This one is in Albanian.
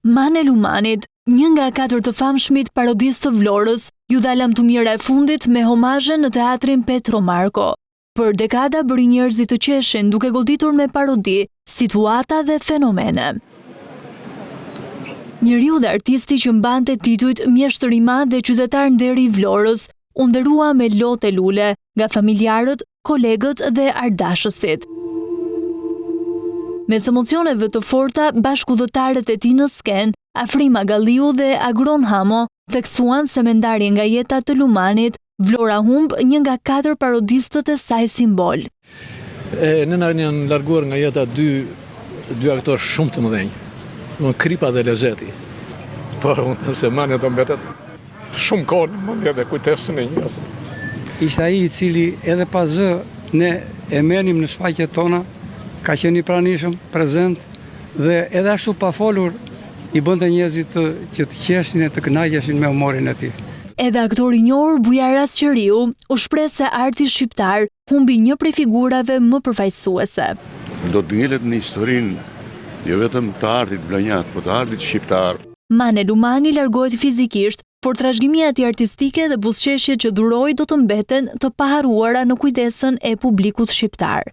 Mane Lumanit, një nga 4 të famshmit parodistë të Vlorës, ju dha lamtumira e fundit me homazhe në teatrin Petro Marko. Për dekada bëri njerëzit të qeshin duke goditur me parodi, situata dhe fenomene. Njeriu dhe artisti që mbante titujt mjeshtër i madh dhe qytetar nderi i Vlorës, u nderua me lotë e lule nga familjarët, kolegët dhe ardashësit. Mes emocioneve të forta, bashkëudhëtarët e tij në sken, Afrima Galliu dhe Agron Hamo, theksuan se me ndarjen nga jeta të Lumanit, Vlora humb një nga 4 parodistët e saj simbol. Ne na janë larguar nga jeta dy aktorë shumë të mëdhenj. Kripa dhe Lezeti. Por unë them se Mane do mbetet shumë kohë në mendje dhe kujtesën e njerëzve. Ishte ai i cili edhe pas zë ne e merrnim në shfaqjet tona, ka qenë i pranishëm, prezent dhe edhe ashtu pa folur i bënte njerëzit që të qeshin e të kënaqeshin me humorin e tij. Edhe aktori i njohur Bujaras Qeriu u shpreh se arti shqiptar humbi një prej figurave më përfaqësuese. Do të ngjelet në historinë jo vetëm të artit vlonjat, por të artit shqiptar. Mane Lumani largohet fizikisht, por trashëgimia e tij artistike dhe buzëqeshjet që dhuroi do të mbeten të paharruara në kujdesën e publikut shqiptar.